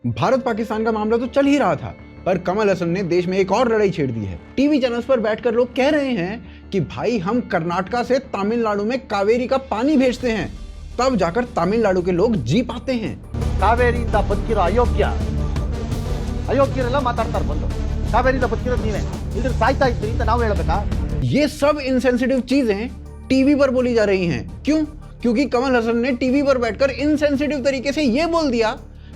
भारत पाकिस्तान का मामला तो चल ही रहा था, पर कमल हसन ने देश में एक और लड़ाई छेड़ दी है। टीवी चैनल्स पर बैठकर लोग कह रहे हैं कि भाई हम कर्नाटका से तमिलनाडु में कावेरी का पानी भेजते हैं, तब जाकर तमिलनाडु के लोग जी पाते हैं। ಕಾವೇರಿಯಿಂದ ಬದುಕಿರೋ ಅಯೋಗ್ಯರೆಲ್ಲ ಮಾತಾಡ್ತಾರೆ ಬಂದು ಕಾವೇರಿಯಿಂದ ಬದುಕಿರೋದು ನೀವೇ ಇದ್ರ ಸಾಯ್ತಾ ಇದ್ರಿ ಅಂತ ನಾವು ಹೇಳಬೇಕಾ? ये सब इनसेंसिटिव चीजें टीवी पर बोली जा रही हैं। क्यों? क्योंकि कमल हसन ने टीवी पर बैठकर इनसेंसिटिव तरीके से ये बोल दिया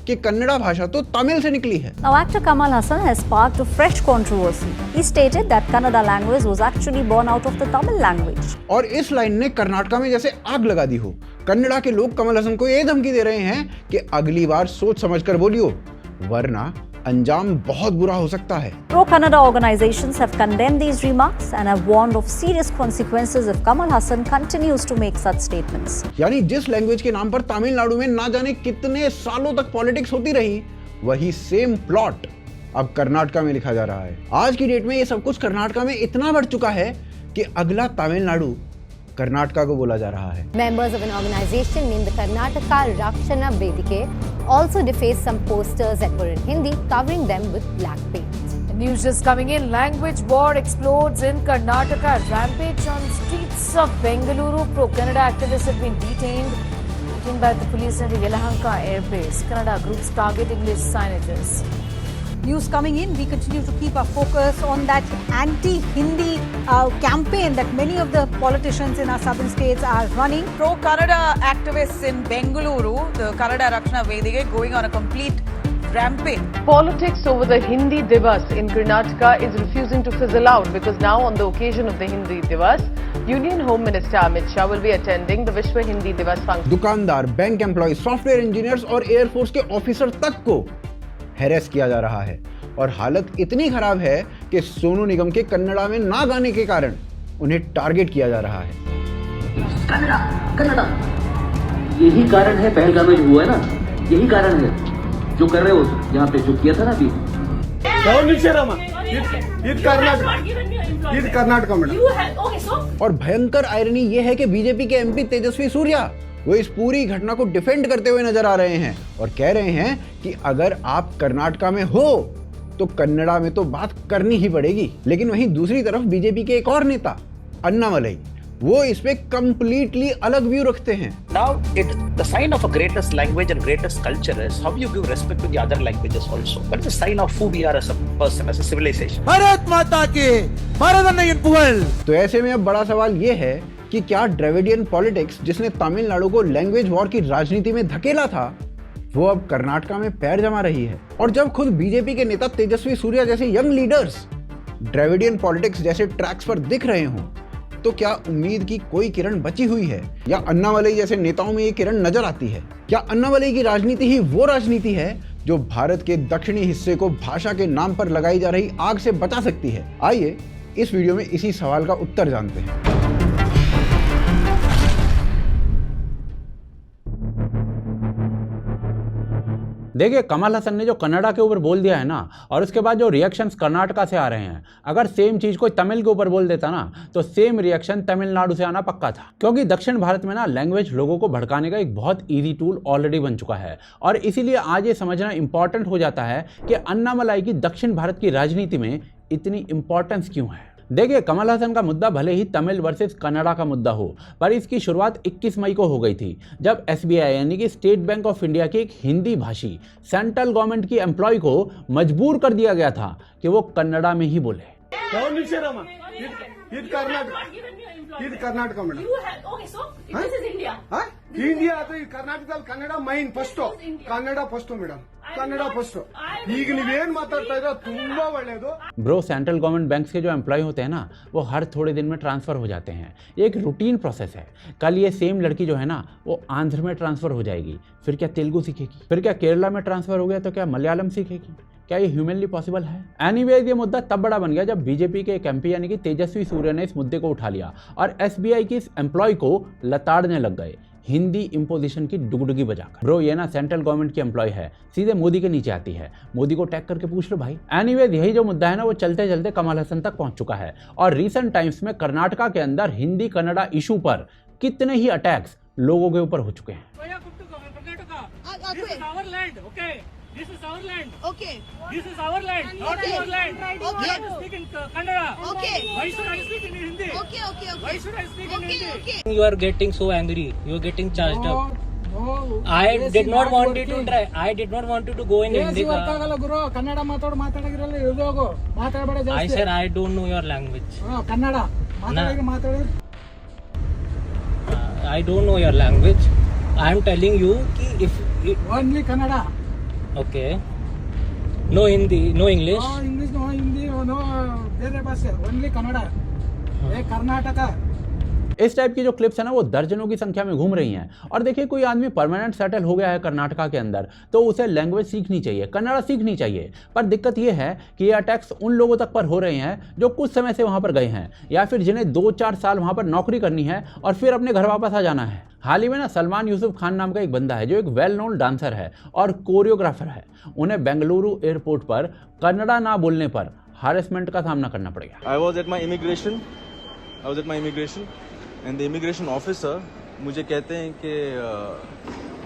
कि कन्नड़ा भाषा तो तमिल से निकली है। Now, actor Kamal Hassan has sparked a fresh controversy. He stated that Kannada language was actually born out of the Tamil language. और इस लाइन ने कर्नाटका में जैसे आग लगा दी हो। कन्नड़ा के लोग कमल हसन को ये धमकी दे रहे हैं कि अगली बार सोच समझकर बोलियो, वरना अंजाम बहुत बुरा हो सकता है। Pro-Kannada organizations have condemned these remarks and have warned of serious consequences if Kamal Hassan continues to make such statements. यानी जिस लैंग्वेज के नाम पर तमिलनाडु में ना जाने कितने सालों तक पॉलिटिक्स होती रही, वही सेम प्लॉट अब कर्नाटका में लिखा जा रहा है। आज की डेट में ये सब कुछ कर्नाटका में इतना बढ़ चुका है कि अगला तमिलनाडु कर्नाटका को बोला जा रहा है। Members of an organization named the Karnataka Rakshana Vedike also defaced some posters that were in Hindi, covering them with black paint. News just coming in. Language war explodes in Karnataka. Rampage on streets of Bengaluru. Pro-Kannada activists have been detained by the police at Yelahanka airbase. Kannada groups target English signages. News coming in, we continue to keep our focus on that anti-Hindi campaign that many of the politicians in our southern states are running. Pro-Kannada activists in Bengaluru, the Kannada Rakshana Vedike, going on a complete rampage. Politics over the Hindi Divas in Karnataka is refusing to fizzle out because now on the occasion of the Hindi Divas, Union Home Minister Amit Shah will be attending the Vishwa Hindi Divas function. दुकानदार, bank employ, software engineers और air force के officer तक को harass किया जा रहा है और हालत इतनी खराब है कि सोनू निगम के कन्नड़ा में ना गाने के कारण उन्हें टारगेट किया जा रहा है। कन्नड़ा यही कारण है, पहलगाम में जो हुआ है ना, यही कारण है जो कर रहे हो यहाँ पे जो किया था ना अभी। कर्नाटका में और भयंकर आयरनी यह है कि बीजेपी के एमपी तेजस्वी सूर्या वो इस पूरी घटना को डिफेंड करते हुए नजर आ रहे हैं और कह रहे हैं कि अगर आप कर्नाटका में हो तो कन्नड़ा में तो बात करनी ही पड़ेगी। लेकिन वहीं दूसरी तरफ बीजेपी के एक और नेता अन्नामलई, वो इस पे कंप्लीटली अलग व्यू रखते हैं। Now, the sign of a greatest language and greatest culture is how you give respect to the other languages also. But it's a sign of who we are as a person, as a civilization. Bharat माता की भारत अन्नयन पुगल। तो ऐसे में अब बड़ा सवाल ये है कि क्या द्रविडियन पॉलिटिक्स जिसने तमिलनाडु को लैंग्वेज वॉर की राजनीति में धकेला था, वो अब कर्नाटका में पैर जमा रही है। और जब खुद बीजेपी के नेता तेजस्वी सूर्या जैसे यंग लीडर्स द्रविडियन पॉलिटिक्स जैसे ट्रैक्स पर दिख रहे हों, तो क्या उम्मीद की कोई किरण बची हुई है या अन्नामलई जैसे नेताओं में ये किरण नजर आती है? क्या अन्नामलई की राजनीति ही वो राजनीति है जो भारत के दक्षिणी हिस्से को भाषा के नाम पर लगाई जा रही आग से बचा सकती है? आइए इस वीडियो में इसी सवाल का उत्तर जानते हैं। देखिए, कमल हसन ने जो कन्नड़ा के ऊपर बोल दिया है ना, और उसके बाद जो रिएक्शंस कर्नाटका से आ रहे हैं, अगर सेम चीज कोई तमिल के ऊपर बोल देता ना, तो सेम रिएक्शन तमिलनाडु से आना पक्का था। क्योंकि दक्षिण भारत में ना लैंग्वेज लोगों को भड़काने का एक बहुत ईजी टूल ऑलरेडी बन चुका है। और इसीलिए आज ये समझना इंपॉर्टेंट हो जाता है कि अन्नामलई की दक्षिण भारत की राजनीति में इतनी इंपॉर्टेंस क्यों है। देखिए, कमल हसन का मुद्दा भले ही तमिल वर्सेस कन्नड़ा का मुद्दा हो, पर इसकी शुरुआत 21 मई को हो गई थी, जब एसबीआई यानी कि स्टेट बैंक ऑफ इंडिया की एक हिंदी भाषी सेंट्रल गवर्नमेंट की एम्प्लॉय को मजबूर कर दिया गया था कि वो कन्नड़ा में ही बोले। कर्नाटका ಮೇಡಂ ಇಂಡಿಯಾ ಅದು ಕರ್ನಾಟಕದಲ್ಲಿ Kannada main first Kannada first madam Kannada first ಈಗ ನೀವೇನ್ ಮಾತಾಡ್ತಾ ಇರೋ ತುಂಬಾ ಒಳ್ಳೇದು। ब्रो, सेंट्रल गवर्नमेंट बैंक्स के जो एम्प्लॉय होते हैं ना, वो हर थोड़े दिन में ट्रांसफर हो जाते हैं। ये एक रूटीन प्रोसेस है। कल ये सेम लड़की जो है ना, वो आंध्र में ट्रांसफर हो जाएगी, फिर क्या तेलुगु सीखेगी, फिर क्या केरला में ट्रांसफर हो गया तो क्या मलयालम सीखेगी? क्या ये ह्यूमनली पॉसिबल है? एनीवेज, ये मुद्दा तब बड़ा बन गया जब बीजेपी के एक एमपी यानी कि तेजस्वी सूर्या ने इस मुद्दे को उठा लिया और एसबीआई की इस एम्प्लॉय को लताड़ने लग गए, हिंदी इंपोजिशन की डुगडुगी बजाकर। ब्रो, ये ना सेंट्रल गवर्नमेंट की एम्प्लॉय है, सीधे मोदी के नीचे आती है। मोदी को टैग करके पूछ लो भाई। एनीवेज, यही जो मुद्दा है ना, वो चलते चलते कमल हसन तक पहुंच चुका है और रीसेंट टाइम्स में कर्नाटका के अंदर हिंदी कन्नड़ा इशू पर कितने ही अटैक्स लोगों के ऊपर हो चुके हैं। This is our land. Okay. This is our land, not your land. Okay. You have to speak in Kannada. Okay. Why should I speak in Hindi? Okay. Okay. Why should I speak in Hindi? Okay. You are getting so angry. You are getting charged up. No. I did not want you to try. I did not want you to go in Hindi. ಗುರು ಕನ್ನಡ ಮಾತಾಡೋಗಿರಲ್ಲ ಇಳಿದೋಗು ಮಾತಾಡಬೇಡ I ಜಾಸ್ತಿ said I don't know your language. Kannada ಮಾತಾಡಿ I don't know your language. I am telling you कि if only Kannada okay, no Hindi, no English. English no Hindi no ಬೇರೆ ಭಾಷೆ only Kannada ಏ ಕರ್ನಾಟಕ। इस type की जो क्लिप्स है ना वो दर्जनों की संख्या में घूम रही हैं। और देखिए कोई आदमी परमानेंट सेटल हो गया है कर्नाटका के अंदर तो उसे लैंग्वेज सीखनी चाहिए, कन्नड़ा सीखनी चाहिए। पर दिक्कत ये है कि ये अटैक्स उन लोगों तक पर हो रहे हैं जो कुछ समय से वहाँ पर गए हैं या फिर जिन्हें 2-4 साल वहाँ पर नौकरी करनी है और फिर अपने घर वापस आ जाना है। हाल ही में ना सलमान यूसुफ खान नाम का एक बंदा है जो एक वेल नोन डांसर है और कोरियोग्राफर है। उन्हें बेंगलुरु एयरपोर्ट पर कन्नड़ा ना बोलने पर हैरेसमेंट का सामना करना पड़ गया। I was at my immigration and the immigration officer मुझे कहते हैं कि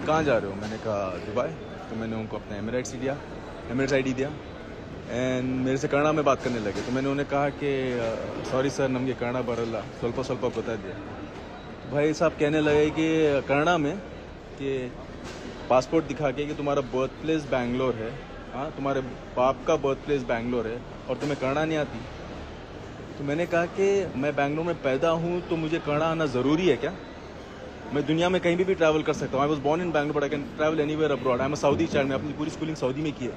कहाँ जा रहे हो। मैंने कहा दुबई। तो मैंने उनको अपना एमिरेट्स आईडी दिया एंड मेरे से कन्नड़ा में बात करने लगे। तो मैंने उन्हें कहा कि सॉरी सर नಮಗೆ कन्नड़ा बरಲ್ಲ ಸ್ವಲ್ಪ बता दिया। भाई साहब कहने लगे कि कन्नड़ा में कि पासपोर्ट दिखा के कि तुम्हारा बर्थ प्लेस बैंगलोर है, हाँ तुम्हारे बाप का बर्थ प्लेस बैंगलोर है और तुम्हें कन्नड़ा नहीं आती। तो मैंने कहा कि मैं बैंगलोर में पैदा हूँ तो मुझे कन्नड़ा आना ज़रूरी है क्या? मैं दुनिया में कहीं भी ट्रैवल कर सकता हूँ। I was born in Bangalore but I can travel anywhere abroad. I am a Saudi child. मैं अपनी पूरी स्कूलिंग सऊदी में की है।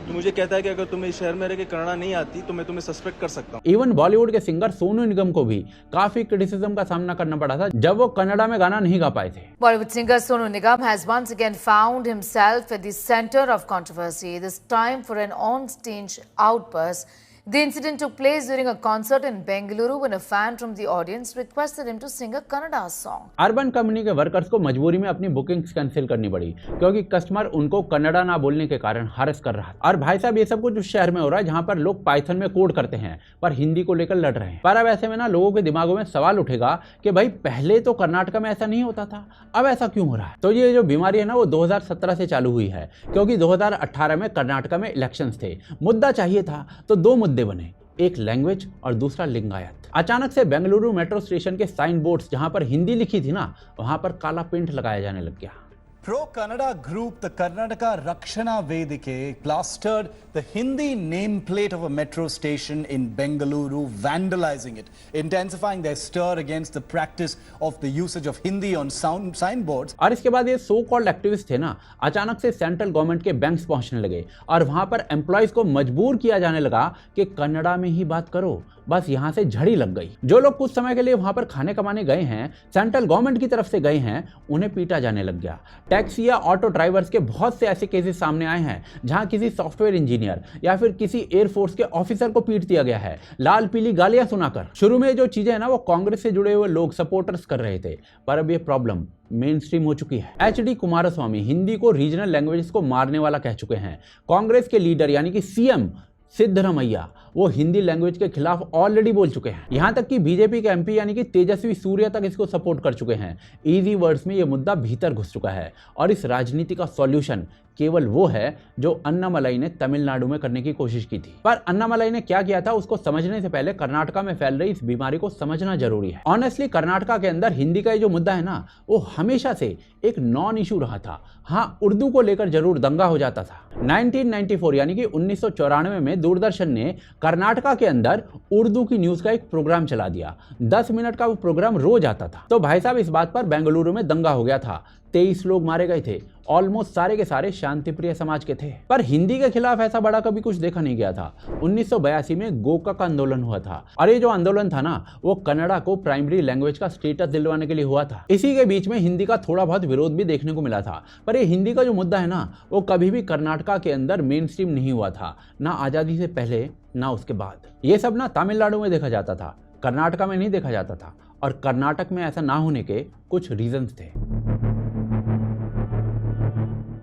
तो मुझे कहता है कि अगर तुम्हें इस शहर में रह के कन्नड़ा नहीं आती तो मैं तुम्हें सस्पेक्ट कर सकता हूँ। इवन बॉलीवुड के सिंगर सोनू निगम को भी काफी क्रिटिसिज्म का सामना करना पड़ा था जब वो कन्नड़ा में गाना नहीं गा पाए थे। Bollywood singer Sonu Nigam has once again found himself at the center of controversy, this time for an on-stage outburst. The incident took place during a concert in Bengaluru when a fan from the audience requested him to sing a Kannada song. Urban company के workers को मजबूरी में अपनी bookings cancel करनी पड़ी क्योंकि customer उनको कन्नड़ा ना बोलने के कारण हरेस कर रहा था। और भाई साहब ये सब कुछ उस शहर में हो रहा है जहां पर लोग पाइथन में कोड करते हैं पर हिंदी को लेकर लड़ रहे हैं। पर अब ऐसे में ना लोगों के दिमागों में सवाल उठेगा कि भाई पहले तो कर्नाटका में ऐसा नहीं होता था, अब ऐसा क्यों हो रहा है? तो ये जो बीमारी है ना वो 2017 से चालू हुई है क्योंकि 2018 में कर्नाटका में इलेक्शंस थे। मुद्दा चाहिए था तो दो मुद्दे बने, एक लैंग्वेज और दूसरा लिंगायत। अचानक से बेंगलुरु मेट्रो स्टेशन के साइन बोर्ड्स जहां पर हिंदी लिखी थी ना वहां पर काला पेंट लगाया जाने लग गया। Pro Kannada group, the Karnataka Rakshana Vedike, plastered the Hindi nameplate of a metro station in Bengaluru, vandalizing it, intensifying their stir against the practice of the usage of Hindi on signboards. और इसके बाद ये so called activist थे ना अचानक से central government के banks पहुंचने लगे और वहां पर एम्प्लॉयज को मजबूर किया जाने लगा कि कन्नड़ा में ही बात करो। बस यहां से झड़ी लग गई। जो लोग कुछ समय के लिए वहां पर खाने कमाने गए हैं, सेंट्रल गवर्नमेंट की तरफ से गए हैं, उन्हें पीटा जाने लग गया। टैक्सी या ऑटो ड्राइवर्स के बहुत से ऐसे केसेस सामने आए हैं जहां किसी सॉफ्टवेयर इंजीनियर या फिर किसी एयरफोर्स के ऑफिसर को पीट दिया गया है लाल पीली गालियां सुनाकर। शुरू में जो चीजें है ना वो कांग्रेस से जुड़े हुए लोग सपोर्टर्स कर रहे थे पर अब ये प्रॉब्लम मेन स्ट्रीम हो चुकी है। HD कुमारस्वामी हिंदी को रीजनल लैंग्वेजेस को मारने वाला कह चुके हैं। कांग्रेस के लीडर यानी कि CM सिद्धरमैया वो हिंदी लैंग्वेज के खिलाफ ऑलरेडी बोल चुके हैं। यहां तक कि बीजेपी के MP यानी कि तेजस्वी सूर्या तक इसको सपोर्ट कर चुके हैं। इजी वर्ड्स में ये मुद्दा भीतर घुस चुका है और इस राजनीति का सॉल्यूशन केवल वो है जो अन्नामलाई ने तमिलनाडु में करने की कोशिश की थी। पर अन्नामलाई ने क्या किया था उसको समझने से पहले कर्नाटका में फैल रही इस बीमारी को समझना जरूरी है। ऑनेस्टली कर्नाटका के अंदर हिंदी का ये जो मुद्दा है ना वो हमेशा से एक नॉन इशू रहा था। हाँ, उर्दू को लेकर जरूर दंगा हो जाता था। 1994 यानी कि 1994 में दूरदर्शन ने कर्नाटका के अंदर उर्दू की न्यूज का एक प्रोग्राम चला दिया। 10 मिनट का वो प्रोग्राम रोज आता था। तो भाई साहब इस बात पर बेंगलुरु में दंगा हो गया था। 23 लोग मारे गए थे। ऑलमोस्ट सारे के सारे शांतिप्रिय समाज के थे। पर हिंदी के खिलाफ ऐसा बड़ा कभी कुछ देखा नहीं गया था। 1982 में गोकाक आंदोलन हुआ था और ये जो आंदोलन था ना वो कन्नड़ा को प्राइमरी लैंग्वेज का स्टेटस दिलवाने के लिए हुआ था। इसी के बीच में हिंदी का थोड़ा बहुत विरोध भी देखने को मिला था। पर ये हिंदी का जो मुद्दा है ना वो कभी भी कर्नाटका के अंदर मेन स्ट्रीम नहीं हुआ था, ना आज़ादी से पहले ना उसके बाद। ये सब ना तमिलनाडु में देखा जाता था, कर्नाटका में नहीं देखा जाता था। और कर्नाटक में ऐसा ना होने के कुछ रीजंस थे।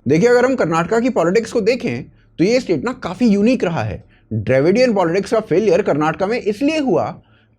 देखिए, अगर हम कर्नाटका की पॉलिटिक्स को देखें तो ये स्टेट ना काफी यूनिक रहा है। द्रविडियन पॉलिटिक्स का फेलियर कर्नाटका में इसलिए हुआ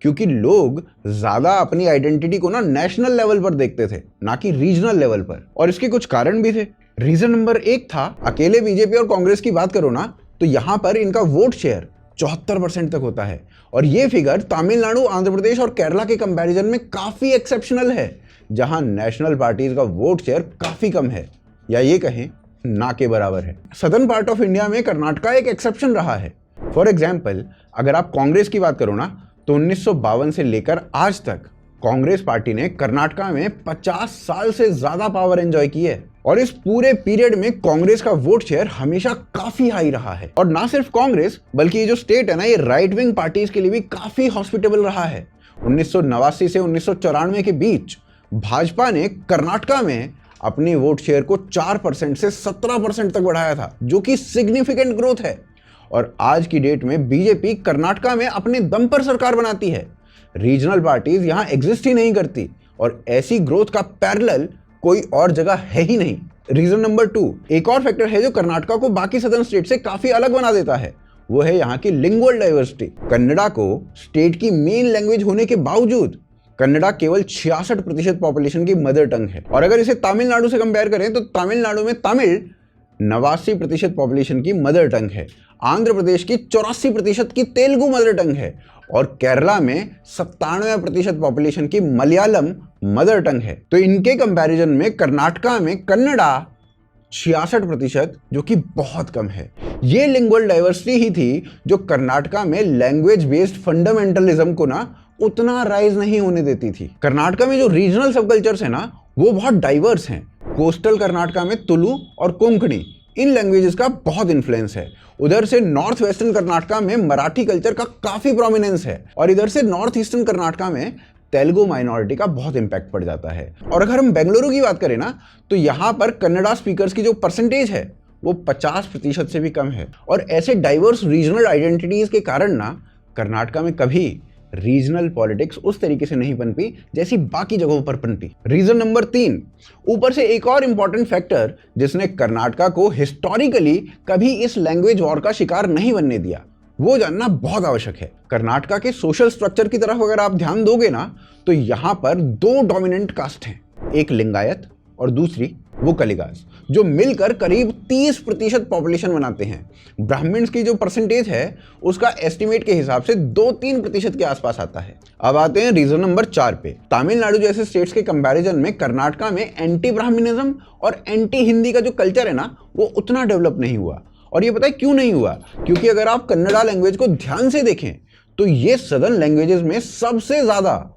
क्योंकि लोग ज्यादा अपनी आइडेंटिटी को ना नेशनल लेवल पर देखते थे ना कि रीजनल लेवल पर। और इसके कुछ कारण भी थे। रीजन नंबर 1 था, अकेले बीजेपी और कांग्रेस की बात करो ना तो यहां पर इनका वोट शेयर 74% तक होता है और ये फिगर तमिलनाडु, आंध्र प्रदेश और केरला के कंपैरिजन में काफी एक्सेप्शनल है, जहां नेशनल पार्टीज का वोट शेयर काफी कम है, या ये कहें ना के बराबर है। सदर्न पार्ट ऑफ इंडिया में कर्नाटका एक एक्सेप्शन रहा है। फॉर एग्जाम्पल, अगर आप कांग्रेस की बात करो ना तो 1952 से लेकर आज तक कांग्रेस पार्टी ने कर्नाटका में 50 साल से ज्यादा पावर एंजॉय की है और इस पूरे पीरियड में कांग्रेस का वोट शेयर हमेशा काफी हाई रहा है। और ना सिर्फ कांग्रेस बल्कि ये जो स्टेट है ना, ये राइट विंग पार्टीज के लिए भी काफी हॉस्पिटेबल रहा है। 1989 से 1994 के बीच भाजपा ने कर्नाटका में अपनी वोट शेयर को 4% से 17% तक बढ़ाया था, जो कि सिग्निफिकेंट ग्रोथ है। और आज की डेट में बीजेपी कर्नाटका में अपने दम पर सरकार बनाती है। रीजनल पार्टीज यहां एग्जिस्ट ही नहीं करती और ऐसी ग्रोथ का पैरेलल कोई और जगह है ही नहीं। रीजन नंबर 2, एक और फैक्टर है जो कर्नाटका को बाकी सदर्न स्टेट से काफी अलग बना देता है, वो है यहाँ की लिंगुअल डाइवर्सिटी। कन्नड़ा को स्टेट की मेन लैंग्वेज होने के बावजूद कन्नड़ा केवल 66% पॉपुलेशन की मदर टंग है। और अगर इसे तमिलनाडु से कंपेयर करें तो तमिलनाडु में तमिल 89% पॉपुलेशन की मदर टंग है, आंध्र प्रदेश की 84% की तेलुगु मदर टंग है और केरला में 97% पॉपुलेशन की मलयालम मदर टंग है। तो इनके कंपैरिजन में कर्नाटका में कन्नड़ा 66%, जो कि बहुत कम है। ये लिंगुअल डाइवर्सिटी ही थी जो कर्नाटका में लैंग्वेज बेस्ड फंडामेंटलिज्म को ना उतना राइज नहीं होने देती थी। कर्नाटका में जो रीजनल सबकल्चर्स है ना वो बहुत डाइवर्स हैं। कोस्टल कर्नाटका में तुलु और कोंकणी इन लैंग्वेजेस का बहुत इन्फ्लुएंस है। उधर से नॉर्थ वेस्टर्न कर्नाटका में मराठी कल्चर का काफी प्रोमिनेंस है और इधर से नॉर्थ ईस्टर्न कर्नाटका में तेलुगु माइनॉरिटी का बहुत इंपैक्ट पड़ जाता है। और अगर हम बेंगलुरु की बात करें ना तो यहाँ पर कन्नड़ा स्पीकर्स की जो परसेंटेज है वो 50% से भी कम है। और ऐसे डाइवर्स रीजनल आइडेंटिटीज के कारण ना कर्नाटका में कभी रीजनल पॉलिटिक्स उस तरीके से नहीं पनपी जैसी बाकी जगहों पर पनपी। रीजन नंबर 3, ऊपर से एक और इंपॉर्टेंट फैक्टर जिसने कर्नाटका को हिस्टोरिकली कभी इस लैंग्वेज वॉर का शिकार नहीं बनने दिया, वो जानना बहुत आवश्यक है। कर्नाटका के सोशल स्ट्रक्चर की तरफ अगर आप ध्यान दोगे ना तो यहां पर 2 डोमिनेंट कास्ट हैं, एक लिंगायत और दूसरी वो कलिगास, जो मिलकर करीब 30% पॉपुलेशन बनाते हैं। ब्राह्मण्स की जो परसेंटेज है उसका एस्टिमेट के हिसाब से 2-3% के आसपास आता है। अब आते हैं रीजन नंबर 4 पे। तमिलनाडु जैसे स्टेट्स के कंपैरिजन में कर्नाटका में एंटी ब्राह्मणिज्म और एंटी हिंदी का जो कल्चर है ना वो उतना डेवलप नहीं हुआ। और ये पता है क्यों नहीं हुआ? क्योंकि अगर आप कन्नड़ा लैंग्वेज को ध्यान से देखें तो ये सदर्न लैंग्वेजेस में सबसे ज्यादा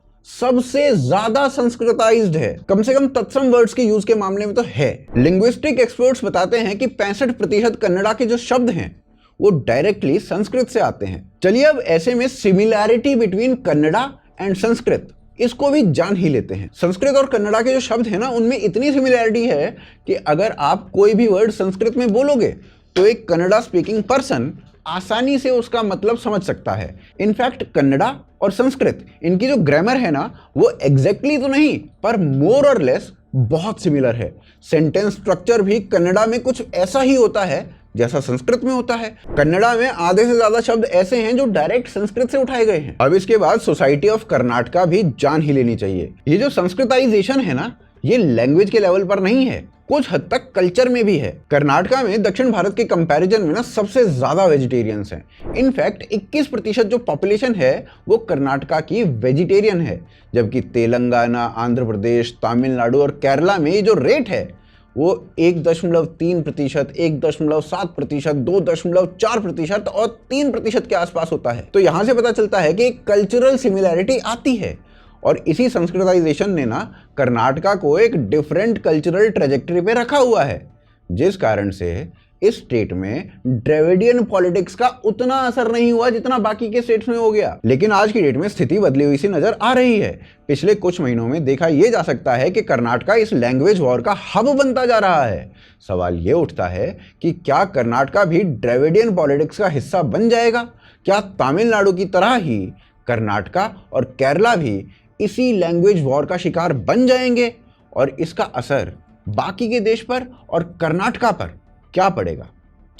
संस्कृताइज्ड है। कम से कम तत्सम वर्ड्स के यूज के मामले में तो है। लिंग्विस्टिक एक्सपर्ट्स बताते हैं कि 65% कन्नड़ा के जो शब्द हैं वो डायरेक्टली संस्कृत से आते हैं। चलिए अब ऐसे में similarity between Kannada and Sanskrit इसको भी जान ही लेते हैं। संस्कृत और कन्नड़ा के जो शब्द हैं ना उनमें इतनी सिमिलैरिटी है कि अगर आप कोई भी वर्ड संस्कृत में बोलोगे तो एक कन्नड़ा स्पीकिंग पर्सन आसानी से उसका मतलब समझ सकता है। इनफैक्ट कन्नड़ा और संस्कृत इनकी जो ग्रामर है ना वो एग्जैक्टली तो नहीं पर मोर और लेस बहुत सिमिलर है। सेंटेंस स्ट्रक्चर भी कन्नड़ा में कुछ ऐसा ही होता है जैसा संस्कृत में होता है। कन्नड़ा में आधे से ज्यादा शब्द ऐसे हैं जो डायरेक्ट संस्कृत से उठाए गए हैं। अब इसके बाद सोसाइटी ऑफ कर्नाटका भी जान ही लेनी चाहिए। ये जो संस्कृताइजेशन है ना ये लैंग्वेज के लेवल पर नहीं है, कुछ हद तक कल्चर में भी है। कर्नाटका में दक्षिण भारत के कंपैरिजन में ना सबसे ज्यादा वेजिटेरियंस हैं। इनफैक्ट 21% जो पॉपुलेशन है वो कर्नाटका की वेजिटेरियन है, जबकि तेलंगाना, आंध्र प्रदेश, तमिलनाडु और केरला में ये जो रेट है वो 1.3%, 1.7%, 2.4% और 3% के आसपास होता है। तो यहां से पता चलता है कि कल्चरल सिमिलैरिटी आती है और इसी संस्कृताइजेशन ने ना कर्नाटका को एक डिफरेंट कल्चरल ट्रेजेक्टरी पे रखा हुआ है, जिस कारण से इस स्टेट में ड्रेविडियन पॉलिटिक्स का उतना असर नहीं हुआ जितना बाकी के स्टेट्स में हो गया। लेकिन आज की डेट में स्थिति बदली हुई सी नजर आ रही है। पिछले कुछ महीनों में देखा यह जा सकता है कि कर्नाटका इस लैंग्वेज वॉर का हब बनता जा रहा है। सवाल ये उठता है कि क्या कर्नाटका भी ड्रेविडियन पॉलिटिक्स का हिस्सा बन जाएगा? क्या तमिलनाडु की तरह ही कर्नाटका और केरला भी इसी लैंग्वेज वॉर का शिकार बन जाएंगे और इसका असर बाकी के देश पर और कर्नाटका पर क्या पड़ेगा?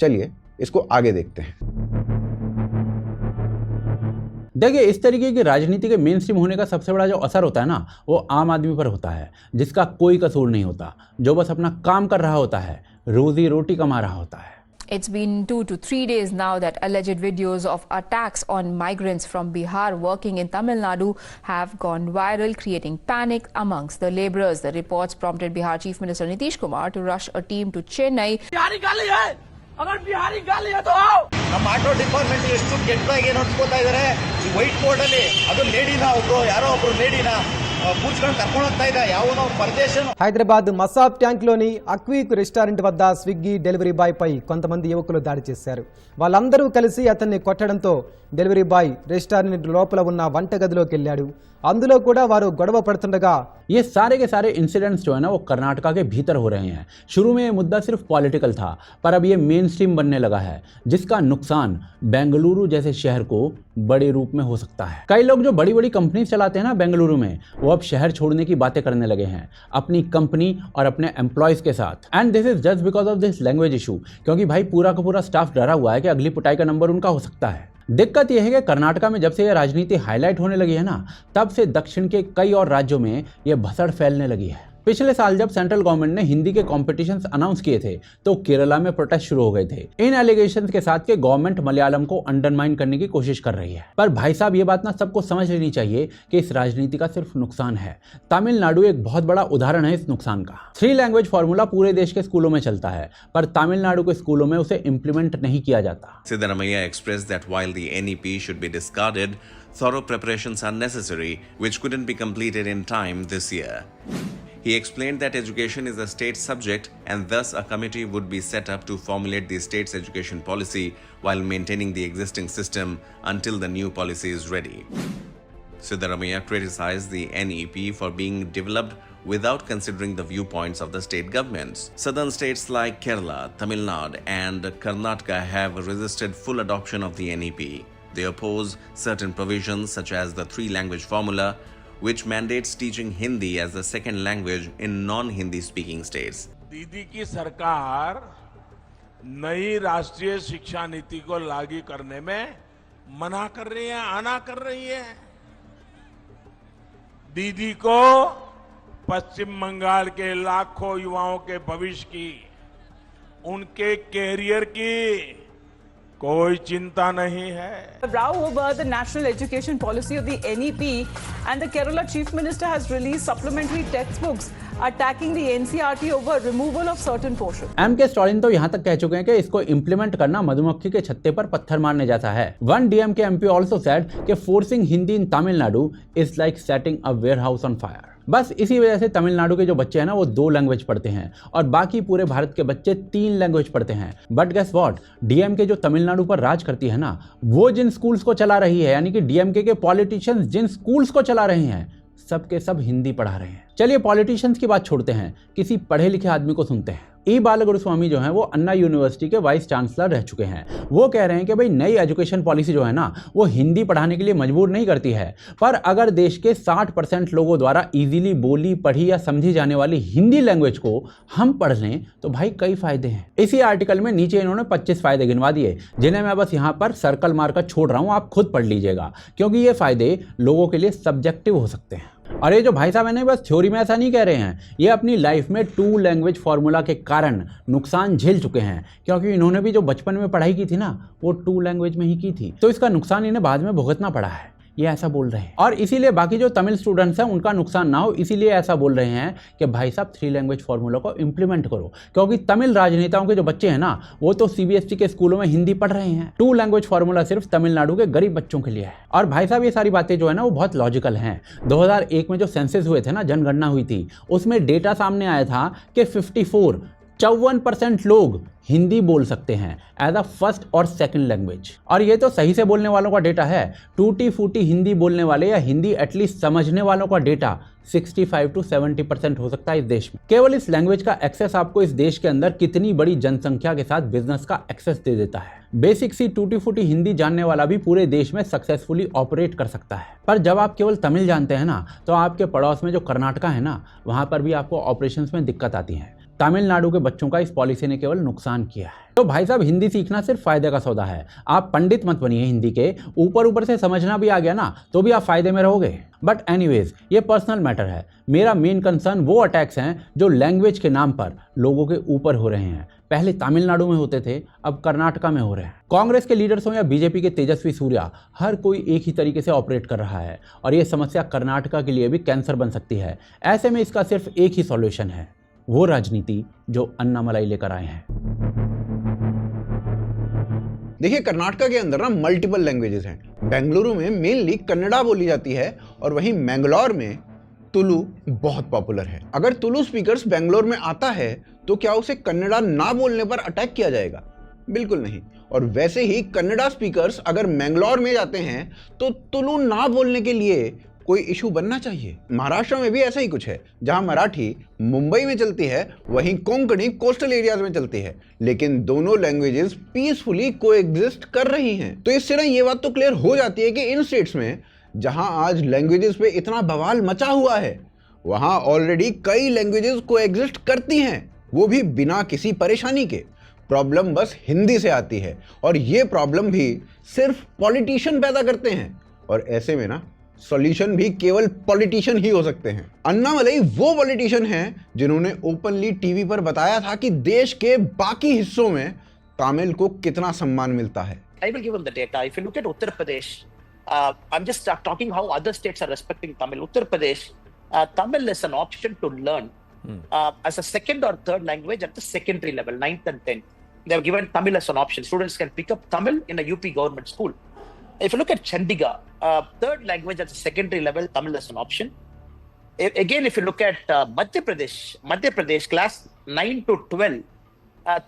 चलिए इसको आगे देखते हैं। देखिए, इस तरीके की राजनीति के मेन स्ट्रीम होने का सबसे बड़ा जो असर होता है ना वो आम आदमी पर होता है, जिसका कोई कसूर नहीं होता, जो बस अपना काम कर रहा होता है। रोजी रोटी कमा रहा होता है। It's been 2 to 3 days now that alleged videos of attacks on migrants from Bihar working in Tamil Nadu have gone viral, creating panic amongst the laborers. The reports prompted Bihar Chief Minister Nitish Kumar to rush a team to Chennai. Bihari ಗಾಲಿ है अगर बिहारी गाली है तो आओ ನಮ್ಮ auto department ಎಷ್ಟು ಕೆಟ್ಟದಾಗಿ ನೋಡ್ಕೋತಾ ಇದ್ದಾರೆ ಈ ವೈಟ್ ಬೋರ್ಡ್ ಅಲ್ಲಿ ಅದು ಲೇಡಿನ ಒಬ್ರು ಯಾರೋ ಒಬ್ರು ಲೇಡಿನ ಕೂರ್ಸ್ಕೊಂಡು ಕರ್ಕೊಂಡು ಹೋಗ್ತಾ ಇದ್ದ ಯಾವನೋ ಪರದೇಶನು. హైదరాబాద్ మసాబ్ ట్యాంక్లోని అక్వీక్ రెస్టారెంట్ వద్ద స్విగ్గీ డెలివరీ బాయ్ పై కొంతమంది యువకులు దాడి చేశారు. వాళ్ళందరూ కలిసి అతన్ని కొట్టడంతో డెలివరీ బాయ్ రెస్టారెంట్ లోపల ఉన్న వంటగదిలోకి వెళ్ళాడు. అందులో కూడా వారు గొడవ పడుతుండగా ये सारे के सारे इंसिडेंट्स जो है ना वो कर्नाटका के भीतर हो रहे हैं। शुरू में ये मुद्दा सिर्फ पॉलिटिकल था, पर अब ये मेन स्ट्रीम बनने लगा है, जिसका नुकसान बेंगलुरु जैसे शहर को बड़े रूप में हो सकता है। कई लोग जो बड़ी बड़ी कंपनी चलाते हैं ना बेंगलुरु में, वो अब शहर छोड़ने की बातें करने लगे हैं अपनी कंपनी और अपने एम्प्लॉयज के साथ। And this is just because of this language issue, क्योंकि भाई पूरा का पूरा स्टाफ डरा हुआ है कि अगली पिटाई का नंबर उनका हो सकता है। दिक्कत यह है कि कर्नाटका में जब से यह राजनीति हाईलाइट होने लगी है ना, तब से दक्षिण के कई और राज्यों में यह भसड़ फैलने लगी है। पिछले साल जब सेंट्रल गवर्नमेंट ने हिंदी के कॉम्पिटिशन्स अनाउंस किए थे तो केरला में प्रोटेस्ट शुरू हो गए थे इन एलिगेशंस के साथ कि गवर्नमेंट मलयालम को अंडरमाइन करने की कोशिश कर रही है। पर भाई साहब ये बात ना सबको समझ लेनी चाहिए कि इस राजनीति का सिर्फ नुकसान है। तमिलनाडु एक बहुत बड़ा उदाहरण है इस नुकसान का। 3 लैंग्वेज फॉर्मूला पूरे देश के स्कूलों में चलता है, पर तमिलनाडु के स्कूलों में उसे इम्प्लीमेंट नहीं किया जाता। Siddaramaiah expressed that while the NEP should be discarded, thorough preparations are necessary, which couldn't be completed in time this year. He explained that education is a state subject and thus a committee would be set up to formulate the state's education policy while maintaining the existing system until the new policy is ready. Siddaramaiah criticized the NEP for being developed without considering the viewpoints of the state governments. Southern states like Kerala, Tamil Nadu and Karnataka have resisted full adoption of the NEP. They oppose certain provisions such as the 3-language formula, which mandates teaching Hindi as the second language in non-Hindi speaking states. दीदी की सरकार नई राष्ट्रीय शिक्षा नीति को लागू करने में मना कर रही है, आना कर रही है। दीदी को पश्चिम बंगाल के लाखों युवाओं के भविष्य की, उनके कैरियर की कोई चिंता नहीं है। row over the national education policy of the NEP and the Kerala Chief Minister has released supplementary textbooks attacking the NCERT over removal of certain portions. MK Stalin तो यहाँ तक कह चुके हैं कि इसको इम्प्लीमेंट करना मधुमक्खी के छत्ते पर पत्थर मारने जैसा है। One DMK MP also said कि forcing Hindi in Tamil Nadu is like setting a warehouse on fire. बस इसी वजह से तमिलनाडु के जो बच्चे हैं ना वो 2 लैंग्वेज पढ़ते हैं और बाकी पूरे भारत के बच्चे 3 लैंग्वेज पढ़ते हैं। बट गेस व्हाट, डीएमके जो तमिलनाडु पर राज करती है ना, वो जिन स्कूल्स को चला रही है, यानी कि डीएमके के पॉलिटिशियंस जिन स्कूल्स को चला रहे हैं, सब के सब हिंदी पढ़ा रहे हैं। चलिए पॉलिटिशियंस की बात छोड़ते हैं, किसी पढ़े लिखे आदमी को सुनते हैं। ई बालगुरुस्वामी जो हैं वो अन्ना यूनिवर्सिटी के वाइस चांसलर रह चुके हैं। वो कह रहे हैं कि भाई नई एजुकेशन पॉलिसी जो है ना वो हिंदी पढ़ाने के लिए मजबूर नहीं करती है, पर अगर देश के 60% लोगों द्वारा इजीली बोली पढ़ी या समझी जाने वाली हिंदी लैंग्वेज को हम पढ़ लें तो भाई कई फायदे हैं। इसी आर्टिकल में नीचे इन्होंने 25 फायदे गिनवा दिए, जिन्हें मैं बस यहाँ पर सर्कल मारकर छोड़ रहा हूँ, आप खुद पढ़ लीजिएगा, क्योंकि ये फायदे लोगों के लिए सब्जेक्टिव हो सकते हैं। और ये जो भाई साहब है बस थ्योरी में ऐसा नहीं कह रहे हैं, ये अपनी लाइफ में 2 लैंग्वेज फॉर्मूला के कारण नुकसान झेल चुके हैं, क्योंकि इन्होंने भी जो बचपन में पढ़ाई की थी ना वो 2 लैंग्वेज में ही की थी, तो इसका नुकसान इन्हें बाद में भुगतना पड़ा है, ये ऐसा बोल रहे हैं। और इसीलिए बाकी जो तमिल स्टूडेंट्स हैं उनका नुकसान ना हो, इसीलिए ऐसा बोल रहे हैं कि भाई साहब 3 लैंग्वेज फॉर्मूला को इम्प्लीमेंट करो, क्योंकि तमिल राजनेताओं के जो बच्चे हैं ना वो तो सीबीएसई के स्कूलों में हिंदी पढ़ रहे हैं। 2 लैंग्वेज फॉर्मूला सिर्फ तमिलनाडु के गरीब बच्चों के लिए है। और भाई साहब ये सारी बातें जो है ना वो बहुत लॉजिकल हैं। 2001 में जो सेंसस हुए थे ना, जनगणना हुई थी, उसमें डेटा सामने आया था कि 54% लोग हिंदी बोल सकते हैं एज अ फर्स्ट और सेकंड लैंग्वेज। और ये तो सही से बोलने वालों का डेटा है। टूटी फूटी हिंदी बोलने वाले या हिंदी एटलीस्ट समझने वालों का डेटा 65 to 70% हो सकता है इस देश में। केवल इस लैंग्वेज का एक्सेस आपको इस देश के अंदर कितनी बड़ी जनसंख्या के साथ बिजनेस का एक्सेस दे देता है। बेसिक सी टूटी फूटी हिंदी जानने वाला भी पूरे देश में सक्सेसफुली ऑपरेट कर सकता है। पर जब आप केवल तमिल जानते हैं ना, तो आपके पड़ोस में जो कर्नाटका है ना, वहां पर भी आपको ऑपरेशंस में दिक्कत आती है। तमिलनाडु के बच्चों का इस पॉलिसी ने केवल नुकसान किया है। तो भाई साहब, हिंदी सीखना सिर्फ फायदे का सौदा है। आप पंडित मत बनिए हिंदी के, ऊपर से समझना भी आ गया ना तो भी आप फायदे में रहोगे। बट एनीवेज, ये पर्सनल मैटर है। मेरा मेन कंसर्न वो अटैक्स हैं जो लैंग्वेज के नाम पर लोगों के ऊपर हो रहे हैं। पहले तमिलनाडु में होते थे, अब कर्नाटका में हो रहे हैं। कांग्रेस के लीडर्स हो या बीजेपी के तेजस्वी सूर्या, हर कोई एक ही तरीके से ऑपरेट कर रहा है और ये समस्या कर्नाटका के लिए भी कैंसर बन सकती है। ऐसे में इसका सिर्फ एक ही सॉल्यूशन है, वो राजनीति जो अन्नामलाई लेकर आए हैं। देखिए, कर्नाटका के अंदर ना मल्टीपल लैंग्वेजेस हैं। बेंगलुरु में मेनली कन्नड़ा बोली जाती है और वहीं मैंगलोर में तुलु बहुत पॉपुलर है। अगर तुलु स्पीकर्स बेंगलोर में आता है तो क्या उसे कन्नड़ा ना बोलने पर अटैक किया जाएगा? बिल्कुल नहीं। और वैसे ही कन्नड़ा स्पीकर्स अगर मैंगलोर में जाते हैं तो तुलु ना बोलने के लिए कोई इशू बनना चाहिए। महाराष्ट्र में भी ऐसा ही कुछ है, जहां मराठी मुंबई में चलती है वहीं कोंकणी कोस्टल एरियाज में चलती है, लेकिन दोनों लैंग्वेजेस पीसफुली कोएग्जिस्ट कर रही हैं। तो इससे ना ये बात तो क्लियर हो जाती है कि इन स्टेट्स में जहां आज लैंग्वेजेस पे इतना बवाल मचा हुआ है, वहां ऑलरेडी कई लैंग्वेजेस कोएग्जिस्ट करती हैं, वो भी बिना किसी परेशानी के। प्रॉब्लम बस हिंदी से आती है और ये प्रॉब्लम भी सिर्फ पॉलिटिशियन पैदा करते हैं, और ऐसे में ना सॉल्यूशन भी केवल पॉलिटिशियन ही हो सकते हैं। अन्नामलाई वो पॉलिटिशियन हैं जिन्होंने ओपनली टीवी पर बताया था कि देश के बाकी हिस्सों में तमिल को कितना सम्मान मिलता है। I will give them the data. If you look at Uttar Pradesh, I'm just talking how other states are respecting Tamil. Uttar Pradesh, Tamil is an option to learn as a second or third language at the secondary level, 9th and 10th. They have given Tamil as an option. Students can pick up Tamil in a UP government school. If you look at Chandigarh, third language at the secondary level, Tamil is an option. Again, if you look at Madhya Pradesh class 9 to 12,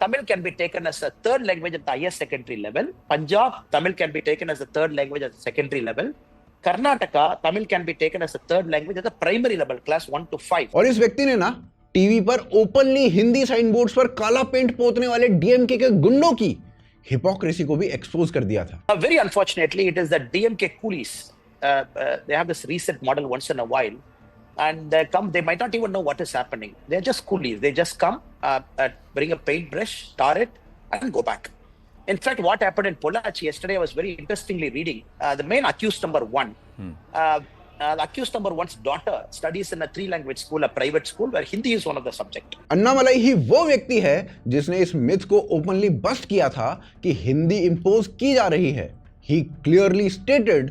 Tamil can be taken as a third language at the higher secondary level. Punjab, Tamil can be taken as a third language at the secondary level. Karnataka, Tamil can be taken as a third language at the primary level, class 1 to 5. और इस व्यक्ति ने ना TV पर openly Hindi sign boards पर काला paint पोतने वाले DMK के गुंडों की हिपोक्रेसी को भी एक्सपोज कर दिया था। Very unfortunately, it is the DMK coolies. They have this reset model once in a while, and they come. They might not even know what is happening. They're just coolies. They just come, bring a paintbrush, tar it, and go back. In fact, what happened in Pollachi yesterday, I was very interestingly reading. The main accused number one, the accused number one's daughter studies in a 3-language school, a private school, where Hindi is one of the subject. Annamalai ही वो व्यक्ति है जिसने इस myth को openly bast किया था कि Hindi impose की जा रही है। He clearly stated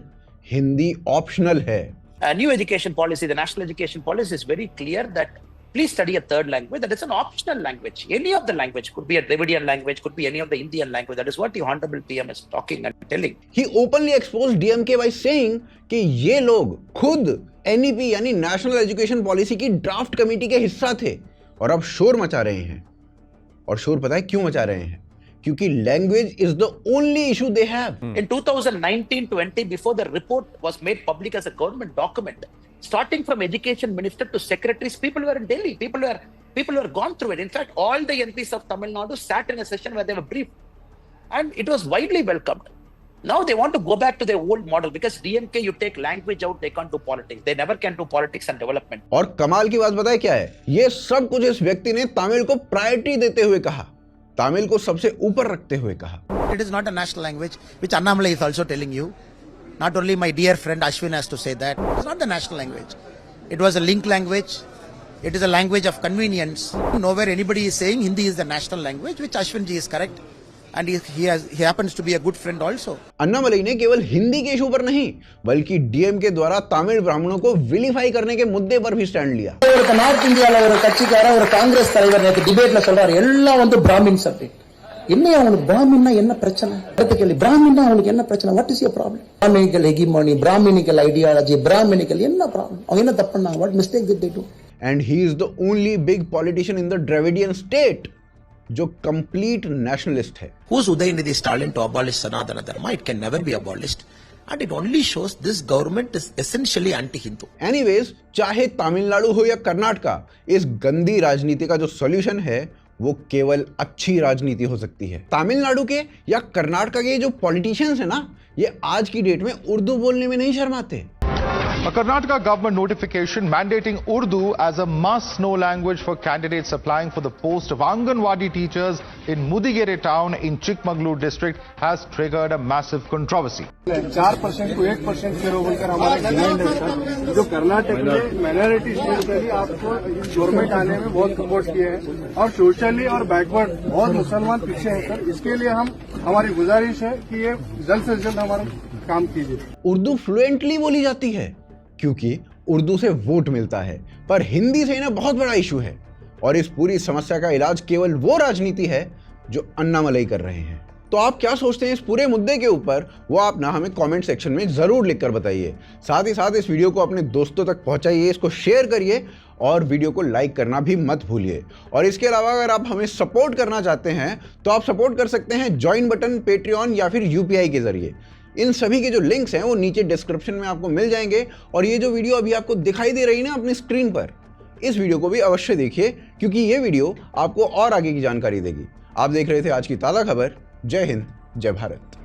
Hindi optional है। New education policy, the national education policy is very clear that please study a third language, that is an optional language. Any of the language, could be a Dravidian language, could be any of the Indian language. That is what the Honorable PM is talking and telling. He openly exposed DMK by saying कि ये लोग खुद NEP यानी national education policy की draft committee के हिस्सा थे और अब शोर मचा रहे हैं। और शोर पता है क्यों मचा रहे हैं? क्योंकि language is the only issue they have. In 2019-20, before the report was made public as a government document, starting from education minister to secretaries, people were in Delhi. People were gone through it. In fact, all the MPs of Tamil Nadu sat in a session where they were briefed, and it was widely welcomed. Now they want to go back to their old model because DMK, you take language out, they can't do politics. They never can do politics and development. और कमाल की बात बताए क्या है? ये सब कुछ इस व्यक्ति ने तमिल को प्रायोरिटी देते हुए कहा, तमिल को सबसे ऊपर रखते हुए कहा। It is not a national language, which Annamalai is also telling you. Not only my dear friend Ashwin has to say that. It's not the national language. It was a link language. It is a language of convenience. Nowhere anybody is saying Hindi is the national language, which Ashwin ji is correct. And he happens to be a good friend also. Annamalai ने केवल हिंदी के issue पर नहीं, बल्कि DMK द्वारा तमिल ब्राह्मणों को विलीफाई करने के मुद्दे पर भी स्टैंड लिया। நார்த் இந்தியால ஒரு கட்சிக்கார ஒரு காங்கிரஸ் தலைவர் நேத்து டிபேட்ல சொல்றாரு எல்லாம் வந்து பிராமின் சப்ஜெக்ட். என்ன அவங்களுக்கு பிராமின்னா என்ன பிரச்சனை? அடுத்த கேள்வி, பிராமின்னா அவங்களுக்கு என்ன பிரச்சனை? What is your problem? Brahminical hegemony, Brahminical ideology, Brahminical என்ன ப்ராப்ளம்? அவங்க என்ன தப்பு பண்ணாங்க? What mistake did they do? And he is the only big politician in the Dravidian state जो कंप्लीट नेशनलिस्ट है। Who's Udayanidhi Stalin to abolish Sanatana Dharma? It can never be abolished, and it only shows this government is essentially anti-Hindu. Anyways, चाहे तमिलनाडु हो या कर्नाटका, इस गंदी राजनीति का जो सॉल्यूशन है वो केवल अच्छी राजनीति हो सकती है। तमिलनाडु के या कर्नाटका के जो पॉलिटिशियंस है ना, ये आज की डेट में उर्दू बोलने में नहीं शर्माते। A Karnataka government notification mandating Urdu as a must-know language for candidates applying for the post of Anganwadi teachers in Mudigere town in Chikmagalur district has triggered a massive controversy. 4% को 1% करो बोलकर हमारा demand है sir, जो कर्नाटक में minority state के लिए आपको गवर्नमेंट आने में बहुत सपोर्ट किए हैं और सोशली और बैकवर्ड बहुत मुसलमान पीछे हैं सर। इसके लिए हमारी गुजारिश है कि ये जल्द से जल्द हमारा काम कीजिए। उर्दू फ्लुएंटली बोली जाती है क्योंकि उर्दू से वोट मिलता है, पर हिंदी से इन्हें बहुत बड़ा इशू है और इस पूरी समस्या का इलाज केवल वो राजनीति है जो अन्नामलई कर रहे हैं। तो आप क्या सोचते हैं इस पूरे मुद्दे के ऊपर, वो आप ना हमें कमेंट सेक्शन में जरूर लिखकर बताइए। साथ ही साथ इस वीडियो को अपने दोस्तों तक पहुंचाइए, इसको शेयर करिए और वीडियो को लाइक करना भी मत भूलिए। और इसके अलावा अगर आप हमें सपोर्ट करना चाहते हैं तो आप सपोर्ट कर सकते हैं ज्वाइन बटन, पेट्रियन या फिर यूपीआई के जरिए। इन सभी के जो लिंक्स हैं वो नीचे डिस्क्रिप्शन में आपको मिल जाएंगे। और ये जो वीडियो अभी आपको दिखाई दे रही है ना अपनी स्क्रीन पर, इस वीडियो को भी अवश्य देखिए क्योंकि ये वीडियो आपको और आगे की जानकारी देगी। आप देख रहे थे आज की ताज़ा खबर। जय हिंद, जय भारत।